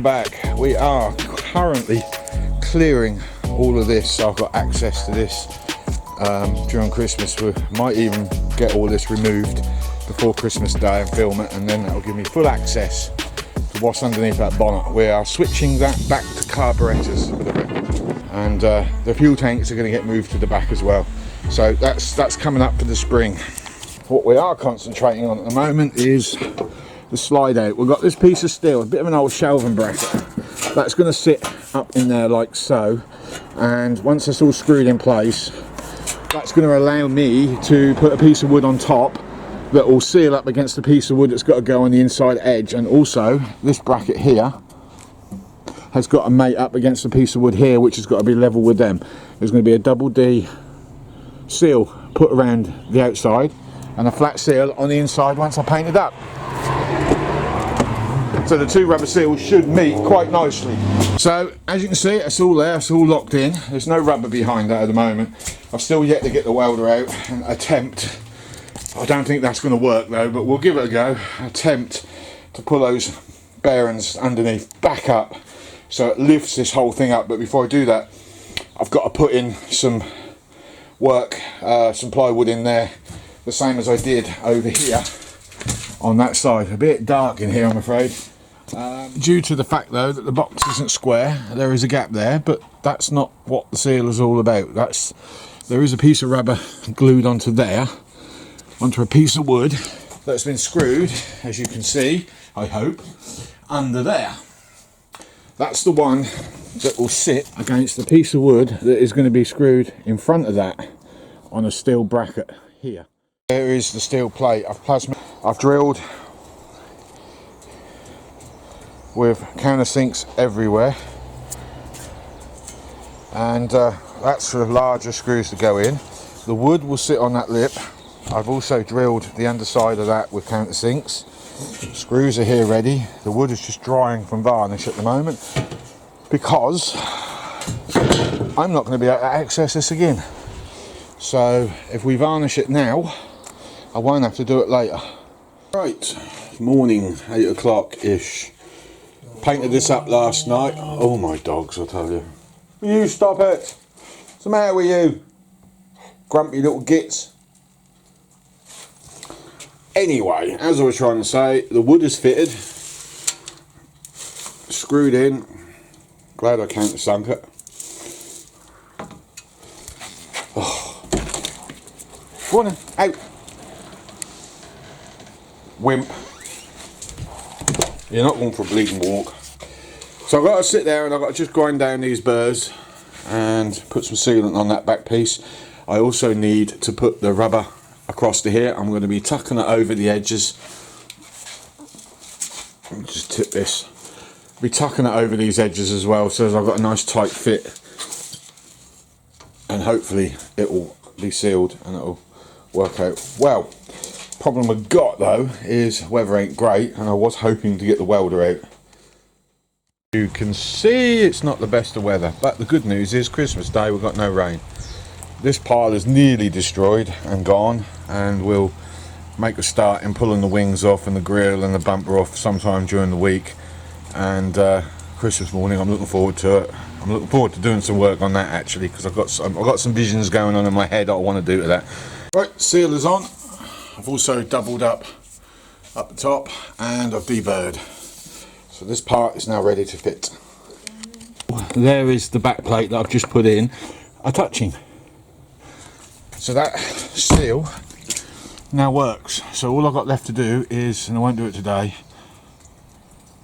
welcome back. We are currently clearing all of this, so I've got access to this during Christmas. We might even get all this removed before Christmas Day and film it, and then that'll give me full access to what's underneath that bonnet. We are switching that back to carburetors for the bit, and the fuel tanks are going to get moved to the back as well. So that's coming up for the spring. What we are concentrating on at the moment is the slide out. We've got this piece of steel, a bit of an old shelving bracket, that's going to sit up in there like so, and once it's all screwed in place, that's going to allow me to put a piece of wood on top that will seal up against the piece of wood that's got to go on the inside edge. And also this bracket here has got to mate up against the piece of wood here, which has got to be level with them. There's going to be a double D seal put around the outside and a flat seal on the inside once I paint it up. So the two rubber seals should meet quite nicely. So as you can see, it's all there, it's all locked in. There's no rubber behind that at the moment. I've still yet to get the welder out and attempt, I don't think that's going to work though, but we'll give it a go, attempt to pull those bearings underneath back up so it lifts this whole thing up. But before I do that, I've got to put in some work, some plywood in there, the same as I did over here on that side. A bit dark in here, I'm afraid. Due to the fact though that the box isn't square, there is a gap there, but that's not what the seal is all about. There is a piece of rubber glued onto there, onto a piece of wood that's been screwed, as you can see, I hope, under there. That's the one that will sit against the piece of wood that is going to be screwed in front of that on a steel bracket here. There is the steel plate. I've drilled with countersinks everywhere, and that's for the larger screws to go in. The wood will sit on that lip. I've also drilled the underside of that with countersinks. Screws are here ready. The wood is just drying from varnish at the moment because I'm not going to be able to access this again. So if we varnish it now, I won't have to do it later. Right, morning, 8 o'clock ish. Painted this up last night. Oh my dogs, I'll tell you. Will you stop it? What's the matter with you? Grumpy little gits. Anyway, as I was trying to say, the wood is fitted, screwed in. Glad I countersunk it. Oh. Go on then, out. Wimp. You're not going for a bleeding walk. So I've got to sit there and I've got to just grind down these burrs and put some sealant on that back piece. I also need to put the rubber across to here. I'm going to be tucking it over the edges. Let me just tip this. Be tucking it over these edges as well, so I've got a nice tight fit, and hopefully it will be sealed and it will work out well. Problem I've got though is weather ain't great, and I was hoping to get the welder out. You can see it's not the best of weather, but the good news is Christmas Day we've got no rain. This pile is nearly destroyed and gone, and we'll make a start in pulling the wings off and the grill and the bumper off sometime during the week. And Christmas morning, I'm looking forward to it. I'm looking forward to doing some work on that actually, because I've got some visions going on in my head that I want to do to that. Right, seal is on. I've also doubled up the top, and I've deburred. So this part is now ready to fit. There is the back plate that I've just put in, a touching. So that seal now works. So all I've got left to do is, and I won't do it today,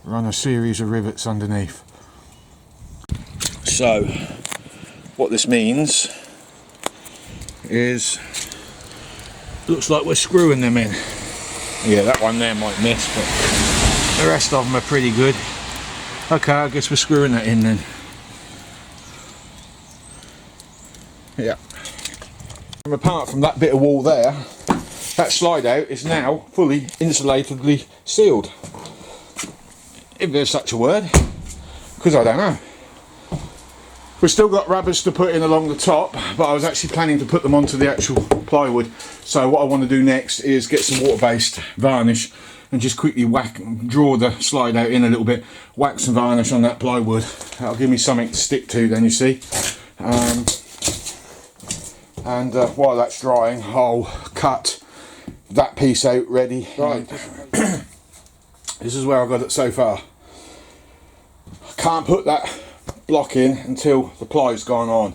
run a series of rivets underneath. So what this means is, looks like we're screwing them in. Yeah, that one there might miss, but the rest of them are pretty good. Okay, I guess we're screwing that in then. Yeah. And apart from that bit of wall there, that slide out is now fully insulatedly sealed. If there's such a word, because I don't know. We've still got rubbers to put in along the top, but I was actually planning to put them onto the actual plywood. So what I want to do next is get some water-based varnish and just quickly draw the slide out in a little bit, whack some varnish on that plywood. That'll give me something to stick to then, you see. While that's drying, I'll cut that piece out ready. Right, this is where I've got it so far. I can't put that block in until the ply's gone on.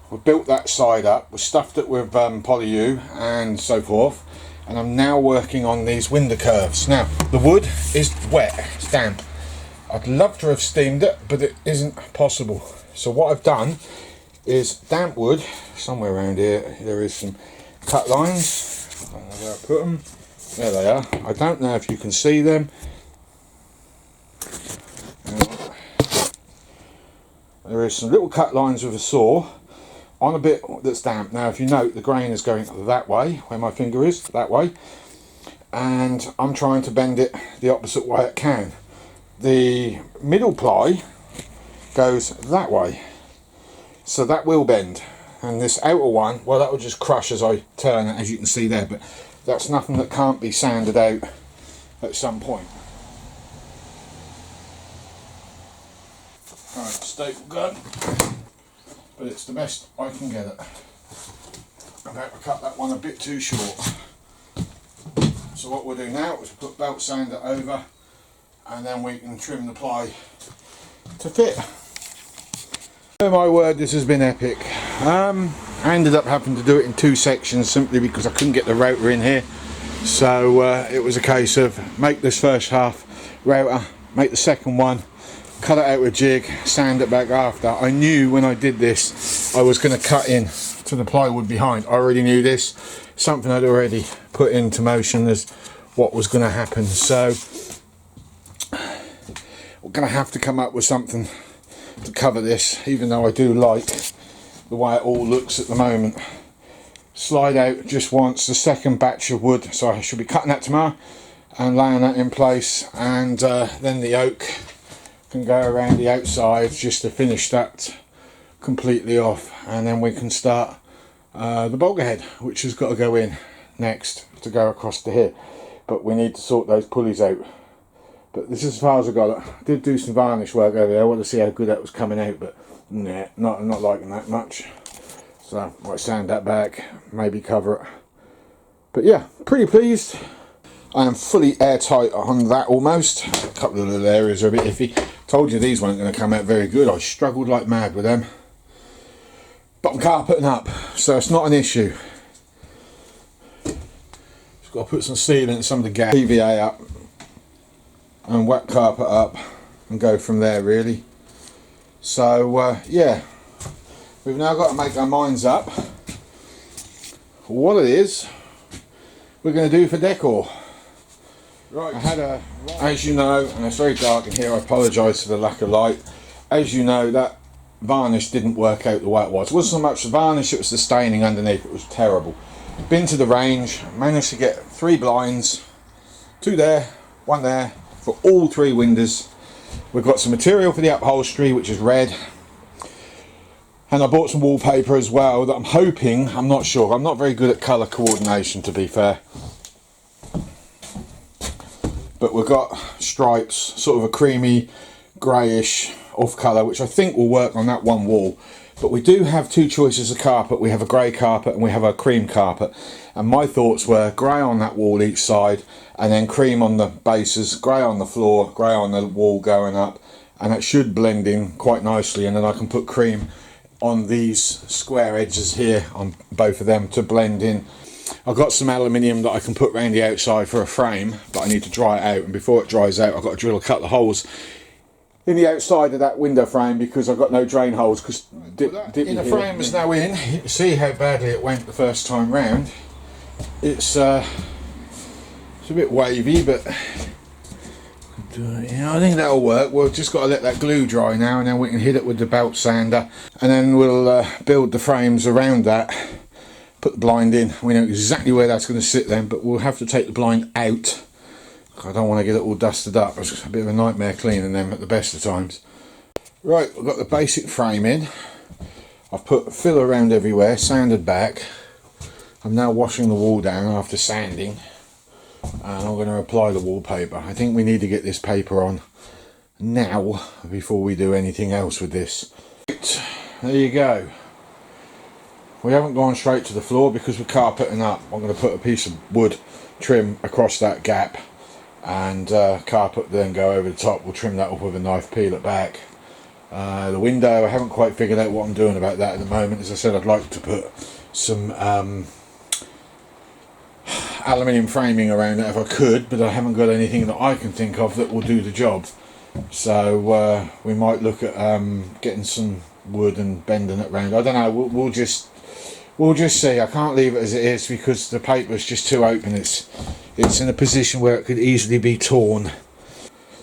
We've built that side up, we've stuffed it with poly-U and so forth, and I'm now working on these window curves. Now, the wood is wet, it's damp. I'd love to have steamed it, but it isn't possible. So what I've done is damp wood, somewhere around here, there is some cut lines. I don't know where I put them. There they are. I don't know if you can see them. There is some little cut lines with a saw on a bit that's damp. Now if you note, the grain is going that way, where my finger is, that way, and I'm trying to bend it the opposite way it can. The middle ply goes that way, so that will bend, and this outer one, well, that will just crush as I turn it, as you can see there, but that's nothing that can't be sanded out at some point. Right, staple gun, but it's the best I can get it. I'm about to cut that one a bit too short. So what we'll do now is put belt sander over, and then we can trim the ply to fit. Oh my word, this has been epic. I ended up having to do it in 2 sections simply because I couldn't get the router in here. So it was a case of make this first half router, make the second one, cut it out with jig, sand it back after. I knew when I did this I was going to cut in to the plywood behind. I already knew this, something I'd already put into motion as what was going to happen. So we're going to have to come up with something to cover this, even though I do like the way it all looks at the moment. Slide out just once the second batch of wood, so I should be cutting that tomorrow and laying that in place, and then the oak can go around the outside just to finish that completely off, and then we can start the bulger head, which has got to go in next to go across to here, but we need to sort those pulleys out. But this is as far as I got it. I did do some varnish work over there. I want to see how good that was coming out, but nah, I'm not liking that much. So I might sand that back, maybe cover it. But yeah, pretty pleased. I am fully airtight on that almost. A couple of little areas are a bit iffy. Told you these weren't going to come out very good. I struggled like mad with them. But I'm carpeting up, so it's not an issue. Just got to put some sealant in some of the gas, PVA up, and wet carpet up, and go from there really. So yeah, we've now got to make our minds up what it is we're going to do for decor. Right, I had as you know, and it's very dark in here, I apologise for the lack of light. As you know, that varnish didn't work out the way it was. It wasn't so much the varnish, it was the staining underneath. It was terrible. Been to the range, managed to get 3 blinds, 2 there, 1 there, for all 3 windows. We've got some material for the upholstery, which is red, and I bought some wallpaper as well that I'm hoping, I'm not sure, I'm not very good at colour coordination to be fair, but we've got stripes, sort of a creamy greyish off colour, which I think will work on that one wall. But we do have 2 choices of carpet. We have a grey carpet and we have a cream carpet, and my thoughts were grey on that wall each side, and then cream on the bases, grey on the floor, grey on the wall going up, and it should blend in quite nicely. And then I can put cream on these square edges here on both of them to blend in. I've got some aluminium that I can put around the outside for a frame, but I need to dry it out, and before it dries out I've got to drill a couple of holes in the outside of that window frame because I've got no drain holes. Because the frame is now in. You can see how badly it went the first time round. It's a bit wavy, but yeah, I think that'll work. We've just got to let that glue dry now, and then we can hit it with the belt sander, and then we'll build the frames around that, put the blind in. We know exactly where that's going to sit then, but we'll have to take the blind out. I don't want to get it all dusted up. It's a bit of a nightmare cleaning them at the best of times. Right, I've got the basic frame in. I've put filler around everywhere, sanded back. I'm now washing the wall down after sanding. and I'm going to apply the wallpaper. I think we need to get this paper on now before we do anything else with this. Right, there you go. We haven't gone straight to the floor because we're carpeting up. I'm going to put a piece of wood trim across that gap, and carpet then go over the top. We'll trim that up with a knife, peel it back. The window, I haven't quite figured out what I'm doing about that at the moment. As I said, I'd like to put some aluminium framing around it if I could, but I haven't got anything that I can think of that will do the job. So we might look at getting some wood and bending it around. I don't know, we'll just see. I can't leave it as it is because the paper's just too open. It's in a position where it could easily be torn.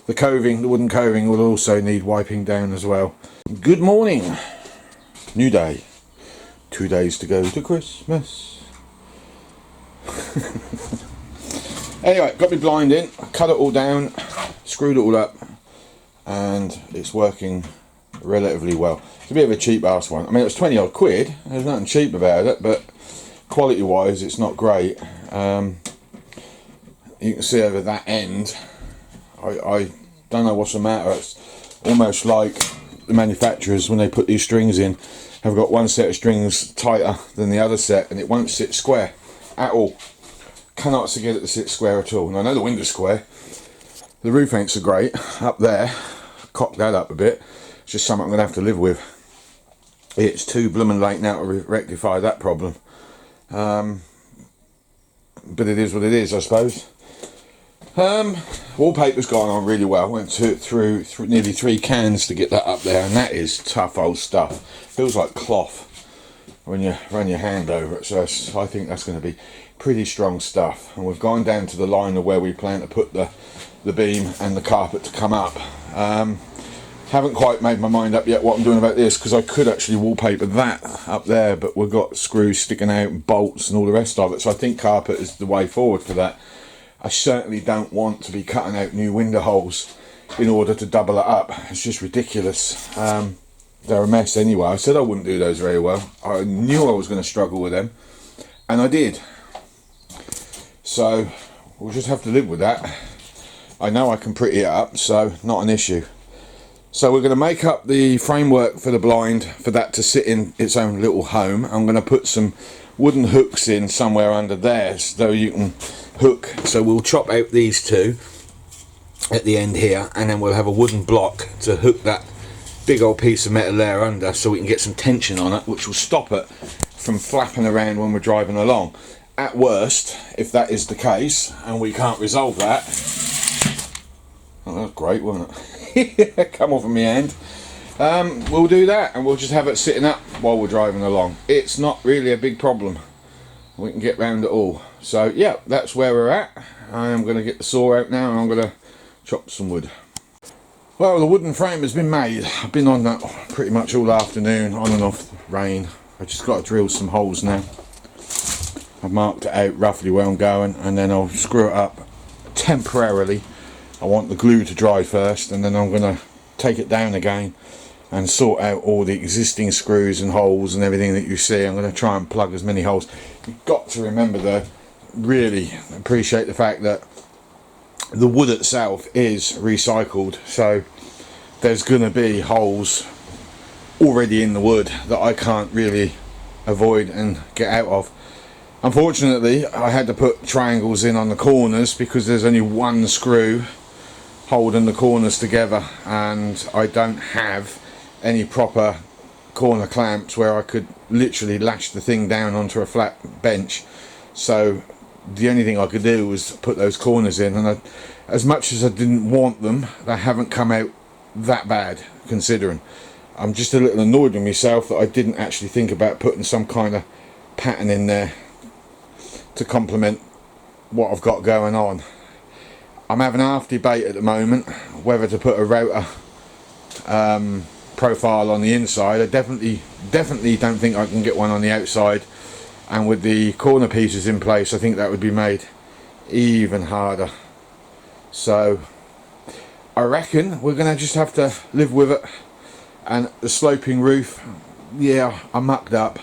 The coving, the wooden coving, will also need wiping down as well. Good morning. New day. 2 days to go to Christmas. Anyway, got my blind in, cut it all down, screwed it all up, and it's working relatively well. It's a bit of a cheap ass one. I mean, it was 20 odd quid. There's nothing cheap about it, but quality wise it's not great. You can see over that end, I don't know what's the matter. It's almost like the manufacturers, when they put these strings in, have got one set of strings tighter than the other set, and it won't sit square at all. Cannot get it to sit square at all. And I know the window's square. The roof ain't so great up there. Cock that up a bit. It's just something I'm going to have to live with. It's too blooming late now to rectify that problem. But it is what it is, I suppose. Wallpaper's gone on really well. Went through nearly 3 cans to get that up there, and that is tough old stuff. Feels like cloth when you run your hand over it. So I think that's going to be pretty strong stuff. And we've gone down to the line of where we plan to put the beam and the carpet to come up. Haven't quite made my mind up yet what I'm doing about this, because I could actually wallpaper that up there, but we've got screws sticking out and bolts and all the rest of it. So I think carpet is the way forward for that. I certainly don't want to be cutting out new window holes in order to double it up. It's just ridiculous. They're a mess anyway. I said I wouldn't do those very well. I knew I was going to struggle with them, and I did. So we'll just have to live with that. I know I can pretty it up, so not an issue. So we're going to make up the framework for the blind for that to sit in its own little home. I'm going to put some wooden hooks in somewhere under there so you can hook. So we'll chop out these two at the end here, and then we'll have a wooden block to hook that big old piece of metal there under, so we can get some tension on it, which will stop it from flapping around when we're driving along. At worst, if that is the case and we can't resolve that, oh, that was great, wasn't it? Come off of my hand. We'll do that, and we'll just have it sitting up while we're driving along. It's not really a big problem. We can get round it all. So yeah, that's where we're at. I am going to get the saw out now, and I'm going to chop some wood. Well, the wooden frame has been made. I've been on that pretty much all afternoon, on and off rain. I just got to drill some holes now. I've marked it out roughly where I'm going, and then I'll screw it up temporarily. I want the glue to dry first, and then I'm going to take it down again and sort out all the existing screws and holes and everything that you see. I'm going to try and plug as many holes. You've got to remember though, really appreciate the fact that the wood itself is recycled, so there's going to be holes already in the wood that I can't really avoid and get out of. Unfortunately, I had to put triangles in on the corners because there's only one screw holding the corners together, and I don't have any proper corner clamps where I could literally lash the thing down onto a flat bench. So the only thing I could do was put those corners in, and as much as I didn't want them, they haven't come out that bad, considering. I'm just a little annoyed with myself that I didn't actually think about putting some kind of pattern in there to complement what I've got going on. I'm having half debate at the moment whether to put a router profile on the inside. I definitely don't think I can get one on the outside, and with the corner pieces in place I think that would be made even harder. So I reckon we're gonna just have to live with it. And the sloping roof, yeah, I mucked up.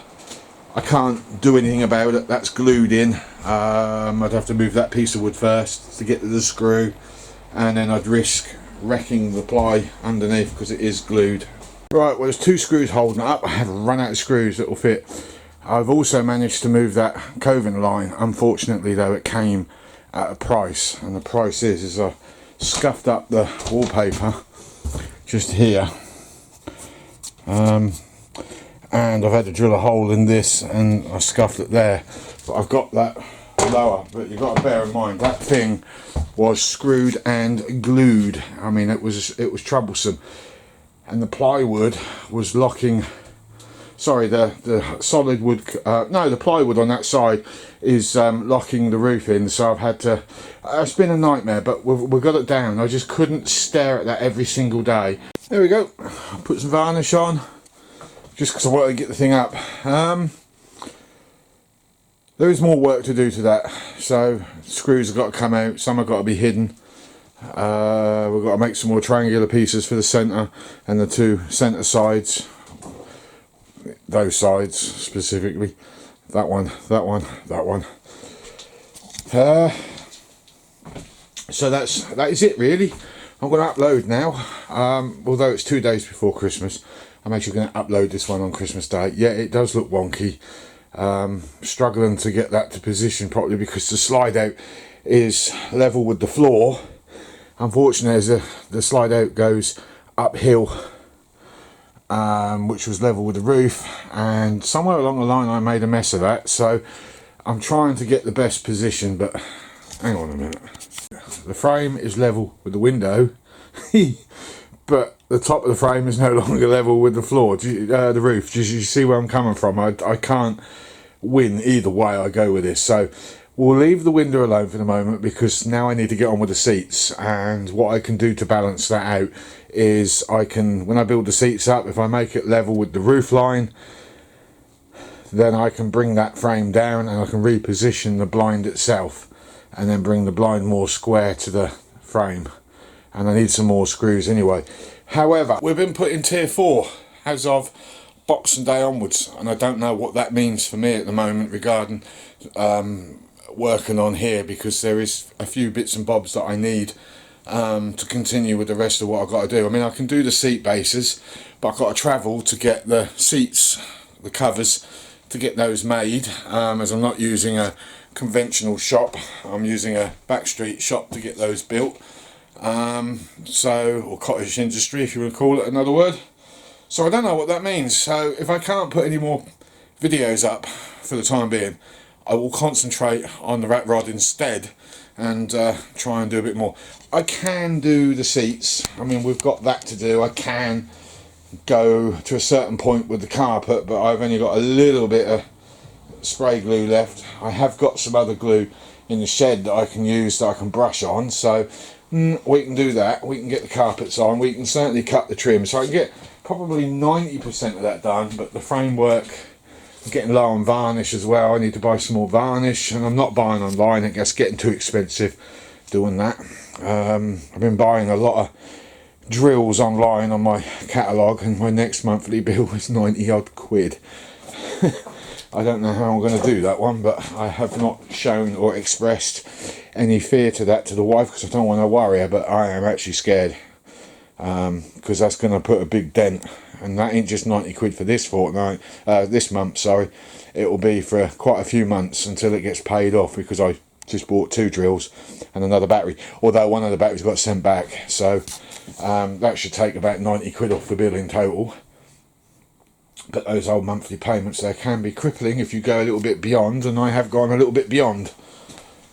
I can't do anything about it. That's glued in. I'd have to move that piece of wood first to get to the screw, and then I'd risk wrecking the ply underneath because it is glued. Right, well, there's 2 screws holding it up. I have run out of screws that will fit. I've also managed to move that coving line. Unfortunately though, it came at a price, and the price is I scuffed up the wallpaper just here, and I've had to drill a hole in this, and I scuffed it there, but I've got that lower. But you've got to bear in mind that thing was screwed and glued. I mean, it was troublesome, and the plywood was locking. Sorry, the solid wood, no, the plywood on that side is locking the roof in, so I've had to, it's been a nightmare, but we've got it down. I just couldn't stare at that every single day. There we go. I'll put some varnish on, just because I want to get the thing up. There is more work to do to that, so screws have got to come out, some have got to be hidden. We've got to make some more triangular pieces for the centre and the 2 centre sides. Those sides specifically, that one, that one, that one. So that is it really. I'm going to upload now. Although it's 2 days before Christmas, I'm actually going to upload this one on Christmas Day. Yeah, it does look wonky. Struggling to get that to position properly because the slide out is level with the floor. Unfortunately, as the slide out goes uphill, which was level with the roof, and somewhere along the line I made a mess of that, so I'm trying to get the best position. But hang on a minute, the frame is level with the window but the top of the frame is no longer level with the floor, the roof. Do you see where I'm coming from? I can't win either way I go with this, so we'll leave the window alone for the moment, because now I need to get on with the seats. And what I can do to balance that out is I can, when I build the seats up, if I make it level with the roof line, then I can bring that frame down and I can reposition the blind itself, and then bring the blind more square to the frame. And I need some more screws anyway. However, we've been put in tier 4 as of Boxing Day onwards, and I don't know what that means for me at the moment regarding working on here, because there is a few bits and bobs that I need to continue with the rest of what I've got to do. I mean, I can do the seat bases, but I've got to travel to get the seats, the covers, to get those made, as I'm not using a conventional shop. I'm using a backstreet shop to get those built, or cottage industry, if you want to call it another word. So I don't know what that means. So if I can't put any more videos up for the time being, I will concentrate on the rat rod instead, and try and do a bit more. I can do the seats. I mean, we've got that to do. I can go to a certain point with the carpet, but I've only got a little bit of spray glue left. I have got some other glue in the shed that I can use, that I can brush on, so we can do that. We can get the carpets on. We can certainly cut the trim, so I can get probably 90% of that done. But the framework, I'm getting low on varnish as well. I need to buy some more varnish, and I'm not buying online. It gets getting too expensive doing that. I've been buying a lot of drills online on my catalogue, and my next monthly bill is 90 odd quid. I don't know how I'm going to do that one, but I have not shown or expressed any fear to that to the wife, because I don't want to worry her, but I am actually scared, because that's going to put a big dent, and that ain't just 90 quid for this fortnight, this month, sorry. It will be for quite a few months until it gets paid off, because I just bought 2 drills and another battery, although one of the batteries got sent back, so that should take about 90 quid off the bill in total. But those old monthly payments, they can be crippling if you go a little bit beyond, and I have gone a little bit beyond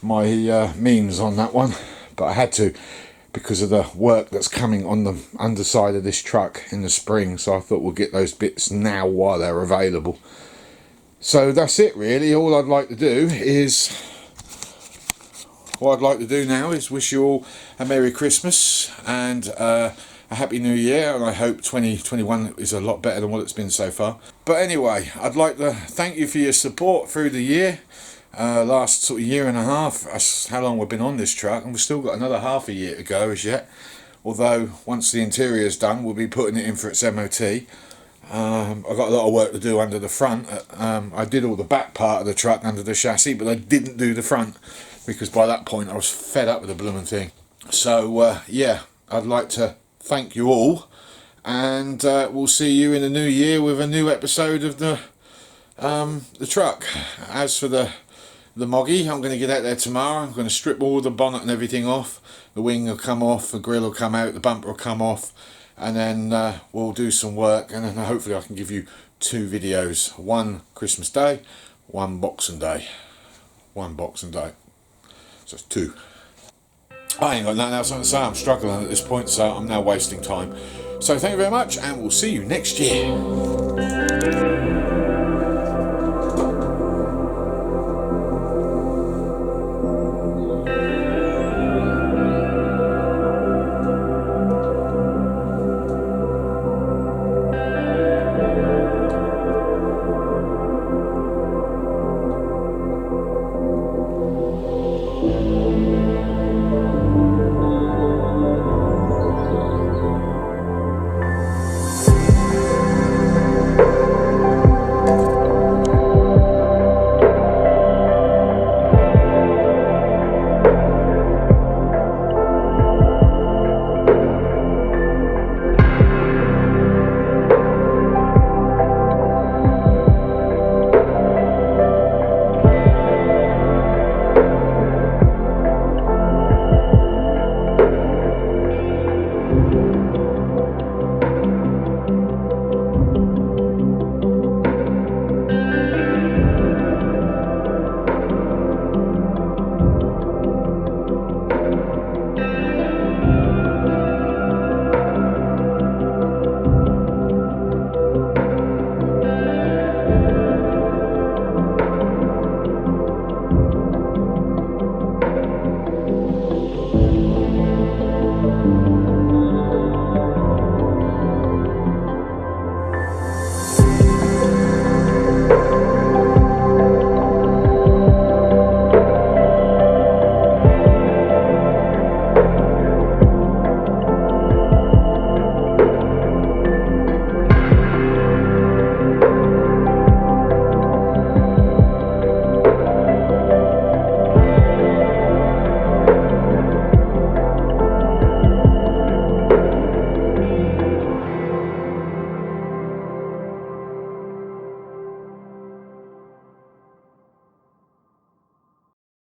my means on that one, but I had to, because of the work that's coming on the underside of this truck in the spring, so I thought we'll get those bits now while they're available. So that's it really. All I'd like to do is, what I'd like to do now is wish you all a Merry Christmas and a Happy New Year, and I hope 2021 is a lot better than what it's been so far. But anyway, I'd like to thank you for your support through the year. Last sort of year and a half, that's how long we've been on this truck, and we've still got another half a year to go as yet. Although once the interior's done, we'll be putting it in for its MOT. I've got a lot of work to do under the front. I did all the back part of the truck under the chassis, but I didn't do the front because by that point I was fed up with the blooming thing. So yeah, I'd like to thank you all, and we'll see you in the new year with a new episode of the truck. As for the moggy, I'm going to get out there tomorrow. I'm going to strip all the bonnet and everything off. The wing will come off, the grill will come out, the bumper will come off, and then we'll do some work, and then hopefully I can give you 2 videos. One Christmas Day, one Boxing Day. So it's 2. I ain't got nothing else to say. I'm struggling at this point, so I'm now wasting time. So thank you very much, and we'll see you next year.